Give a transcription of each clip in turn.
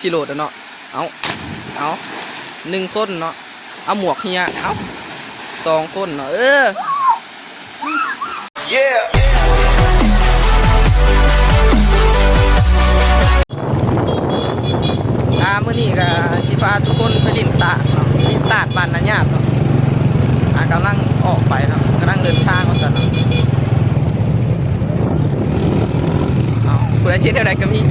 สิโหลดเนาะเอา1คนเนาะเอาหมวกเฮียเอา2คนเนาะมื้อนี้ก็สิพาทุกคนไปลินตาดเนาะลินตาดบ้านนาญาติเนาะกำลังออกไปเนาะกำลังเดินทางมาสั่นเนาะผู้ใดเช็ดอะไรก็มี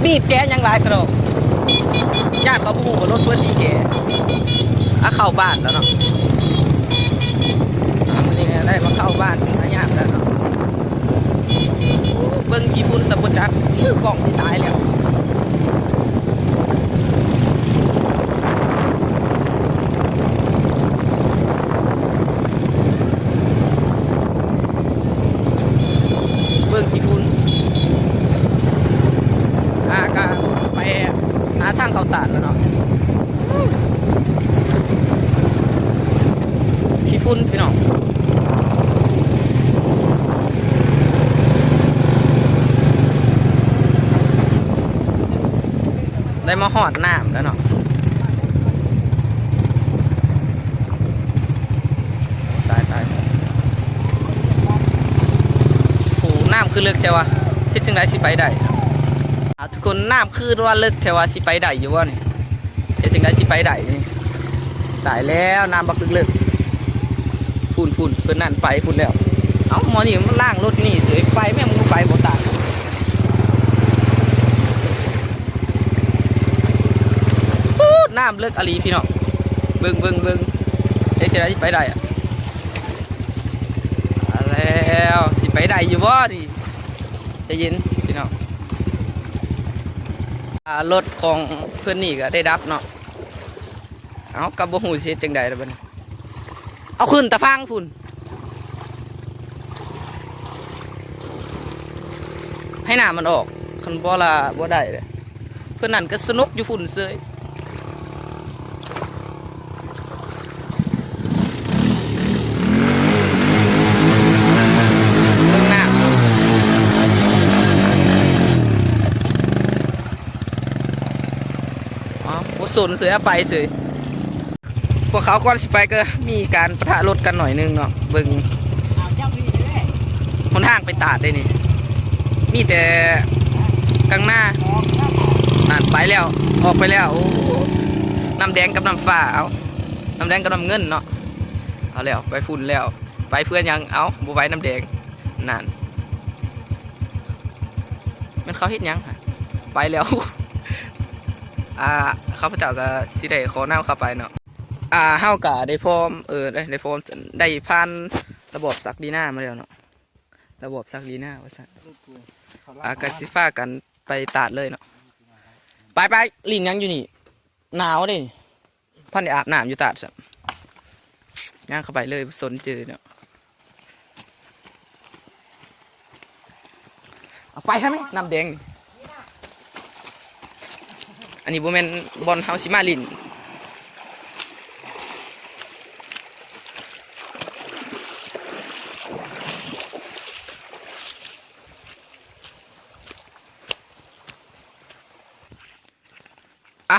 บีบแกยังไรกระโดดญาติเขาพูดกับรถเพื่อนดีแกเข้าบ้านแล้วเนาะนี่ได้มาเข้าบ้านนะญาติแล้วเนาะเบิ้งขี้ฝุ่นสับปะจัดมือกล่องสิตายแล้วเบิ้งขี้ฝุ่นก็ไปหาทางเข้าตาดแล้วเนาะขี้ฝุ่นพี่น้องได้มาหอดน้ำแล้วเนาะตายโอ้น้ำคือเลิกแค่ว่าที่จึงได้สิไปได้ทุกคนน้ำคือว่าเลิกแค่ว่าสิไปได้อยู่ว่านี่ที่จึงได้สิไปได้นี่ตายแล้วน้ำบักเลิกพุ่นเพื่อนนั่นไปพุ่นแล้วเอ้าหมอนี่มันล่างรถนี่เสยไปแม่มึงไปบ่ตายน้ำเลิกอลีพี่น้องเบิ่งได้สิได้สิไปได้อะแล้วสิไปได้อยู่บ่ดิใจเย็นพี่น้องรถของเพื่อนนี่ก็ได้ดับเนาะเอากับบ่หูสิจังใดล่ะบัดนี้เอาขึ้นตะพังพุ่นให้น้ำมันออกคันบ่ละบ่ได้เลยเพื่อนนั่นก็สนุกอยู่พุ่นเสยสนเสือไปเสือพวกเขาก่อนสิไปก็มีการปะทะรถกันหน่อยนึงเนาะเบิ่งหนทางไปตาดได้นี่มีแต่กลางหน้านั่นไปแล้วออกไปแล้วน้ำแดงกับน้ำฟ้าเอาน้ำแดงกับน้ำเงินเนาะเอาแล้วไปฝุ่นแล้วไปเพื่อนยังเอาบุไว้น้ำแดงนั่นมันเขาเฮ็ดยังไปแล้วข้าพเจ้าก็สิได้ขอน้ำเข้าไปเนาะเฮากะได้พร้อมได้พร้อมได้ผ่านระบบซักดีหน้ามาแล้วเนาะระบบซักดีหน้าว่าซั่นก็สิฟ้ากันไปตาดเลยเนาะไปลินยังอยู่นี่หนาวเด้พันได้อาบน้ำอยู่ตาดซั่นย่างเข้าไปเลยสนเจอเนาะเอาไปครับไหมน้ำแดงอันนี้โบแมนบอลเฮาซิมาลิน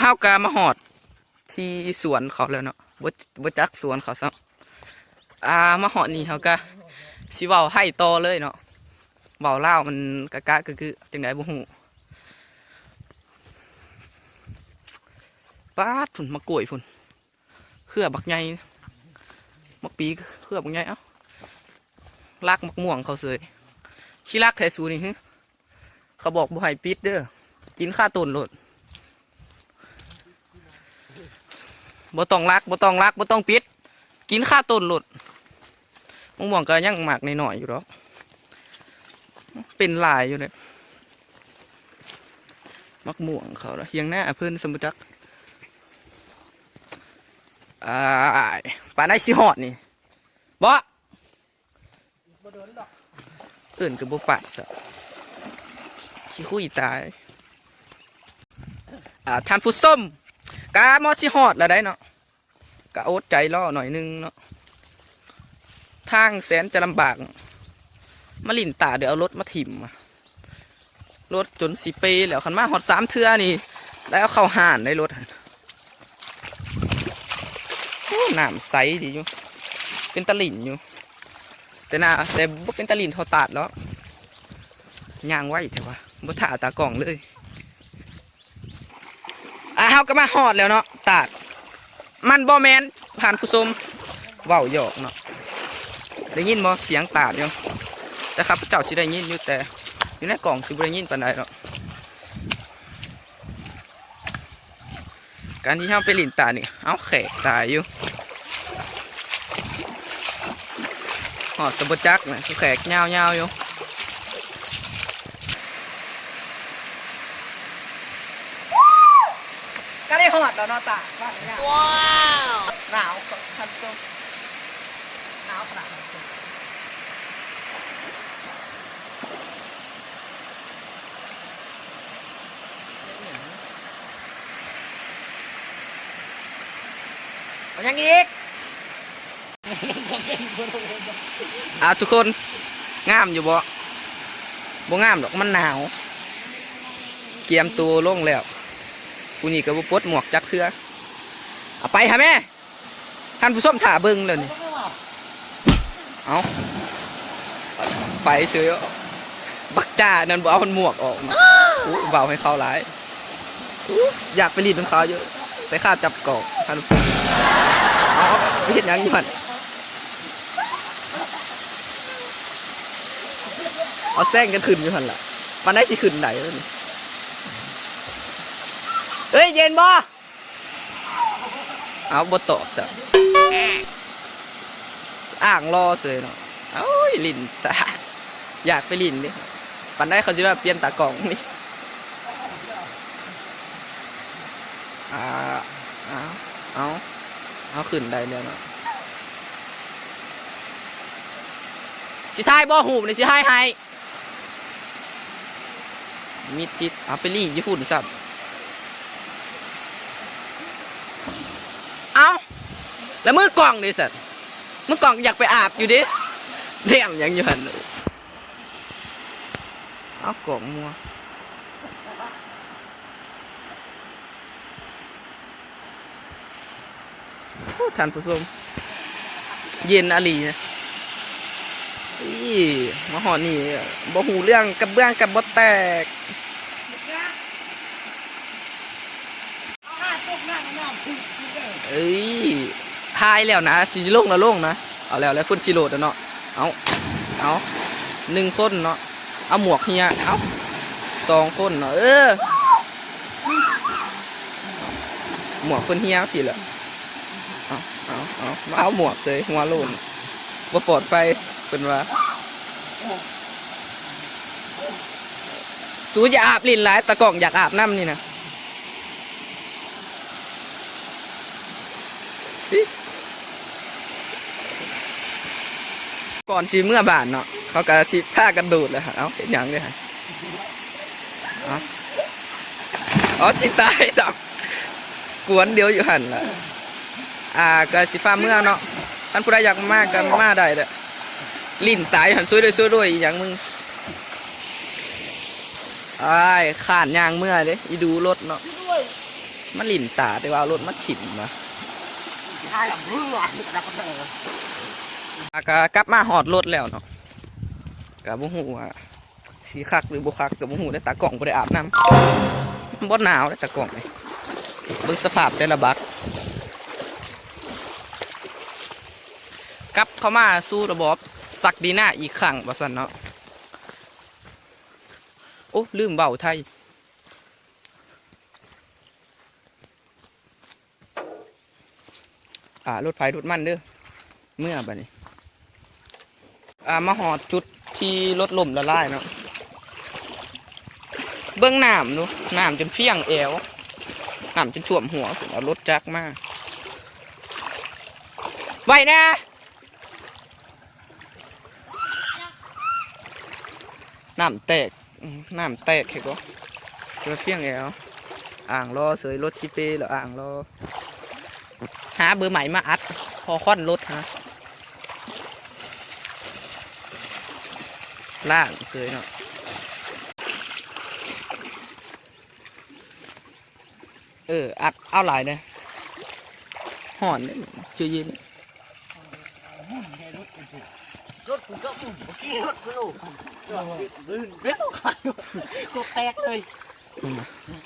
เฮากามาหอดที่สวนเขาแล้วเนาะบ่จักสวนเขาซะมาหอดนี่เฮากาสิเว้าให้ต่อเลยเนาะเว้าลาวมันกะก็คือจังได๋บ่ฮู้ป้าพุ่นมากล้วยพุ่นเครือบักใหญ่มักปีเครือบักใหญ่ลากมักม่วงเขาเสยขี้ลักแท้สูนี่ฮึเขาบอกบ่ให้ปิดเด้อกินข้าต้นโลดบ่ต้องลักบ่ต้องปิดกินข้าต้นโลดมักม่วงก็ยังหมากหน่อยๆอยู่หรอกเป็นลายอยู่เลยมักม่วงเขาเฮียงหน้าเพิ่นสมบูรณ์ปลาได้สิหอดนี่บ่ เอื่นกับบุปผาสะขี้คุยตายท่านผู้ส้มกามอสิฮอดแล้วได้เนาะกะอดใจล่อหน่อยนึงเนาะทางแสนจะลำบากมาลินตาเดี๋ยวเอารถมาถิ่มรถจนสิเปแล้วคันมาฮอด3 เทื่อนี่แล้วเข้าห่านในรถน้ำใสดีอยู่เป็นตะลิ่นอยู่แต่บ่เป็นตะลิ่นทอตาดแล้วย่างไว้เถอะวะบ่ถ่าตากล่องเลยเฮาก็มาฮอดแล้วเนาะตาดมันบ่แม่นผ่านผู้ชมเว้าหยอกเนาะได้ยินบ่เสียงตาดอยู่แต่ครับเจ้าสิได้ยินอยู่แต่อยู่ในกล่องสิบ่ได้ยินปานใดหรอกการที่เฮาไปลิ่นตานี่เอาแขกตายอยู่หอดสมบูจักนะแขกเงาอยู่ก็ได้หอดแล้วเนาะตาว้าวหนาวทันตัวหนาวขนาดนั้นยังอีกทุกคนงามอยู่บ่งามหรอกมันหนาวเกียมตัวลงแล้วกูนี่ก็บ่ปลดหมวกจักเทื่อเอาไปฮะแม่ท่านผู้ชมถ่าเบิ่งเลยนี่เอาไปเฉยบักจ่านั่นบ่เอาหมวกออกมาเบาให้เขาหลายอยากไปรีดของเขาเยอะแต่ข้าจับกอกท่านผู้ชมเห็นยังอยู่หันเอาแซงกันขึ้นอยู่หันล่ะมันได้สิขึ้นไหนแล้วนี่เฮ้ยเย็นบ่เอาบ่ตอบจ้ะอ่างรอเสยเนาะเอ้ยลิ้นตาอยากไปลิ้นดิปันได้เขาจะว่าเปลี่ยนตากล่องนี่เอาขึ้นได้แล้วเนาะสิทายบ่หูนี่สิทายให้มิดจิตเอาไปรีดญี่ปุ่นสับเอาแล้วมือกล่องดิสัตว์มือกล่องอยากไปอาบอยู่ดิเรียมยังอยู่หันเอากล่องมัวท่านผู้ชมเย็นอลีนะมาหอนี่บ่หูเรื่องกับเบื้องกับบ่แตกทายแล้วนะสีโล่งนะโล่งนะเอาแล้วคนชิโร่เนาะเอา1 คนเนาะเอาหมวกเฮียเอา2 คนเนาะหมวกคนเฮียผิดเหรอมาเอาหมวกเสยหัวโลนบ่ปลอดไปเป็นว่าสูจะอาบลิ้นหลายตะกล่องอยากอาบน้ำนี่นะก่อนชีเมื่อบานเนาะเขาก็ชีผ้ากันดูดเลยฮะเอาเห็นอย่างเลยฮะจิตตายสับกวนเดียวอยู่หันละก็สีฟ้าเมื่อเนาะท่านผู้ใดอยากมากกันมาได้เลยลิ้นตายหันซวยด้วยอย่างมึงขานยางเมื่อเลยอีดูรถเนาะมันลิ้นตาแต่ว่ารถมันฉิมนะก็กลับมาหอดรถแล้วเนาะกับบุหูสีคักหรือบุคักกับบุหูได้ตากล่องบ่ได้อาบน้ำบ่หนาวได้ตากล่องเลยเบิ่งสภาพแต่ละบักกลับเข้ามาสู้ระบบศักดินาอีกครั้งว่าซั่นเนาะโอ้ลืมเบาไทยรถไฟรถมันเด้อเมื่อบัดนี้มาหอดจุดที่รถล่มละลายเนาะเบื้องน้ำดูน้ำจนเฟี้ยงแอวน้ำจนท่วมหัวเอารถจักรมาไว้นะ น้ำแตกน้ำแตกเห็นปะเจอเพียงแล้วอ่างรอเสยรถซิเป้หรืออ่างรอหาเบอร์ใหม่มาอัดพอค่อนรถฮะล่างเสยเนาะอัดเอาหลายเลยห่อนเนี่ยชื่อยิน รถกูก็มุ่งเมื่อกี้รถกูลูกลื่นเบี้ยวขาดกูแตกเลย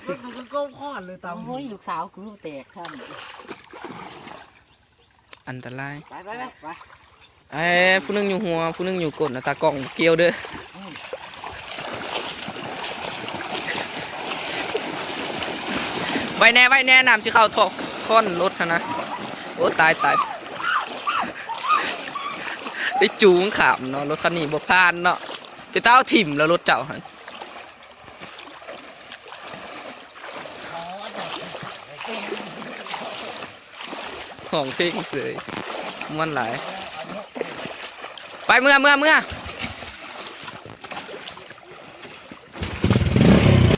รถกูก็โก้พอดเลยตาม โอ้ยลูกสาวกูลูกแตกท่าน อันตราย ไป ผู้นึงอยู่หัวผู้นึงอยู่ก้นนะตากล้องเกี่ยวเด้อไว้แน่น้ำสิเข้าทอกค้อนรถนะโอ้ตายได้จูงขามเนาะรถคันนี้บ่ผ่านเนาะไปเต้าถิ่มแล้วรถเจ้าหันของเพลงเสยมันหลายไปเมื่อ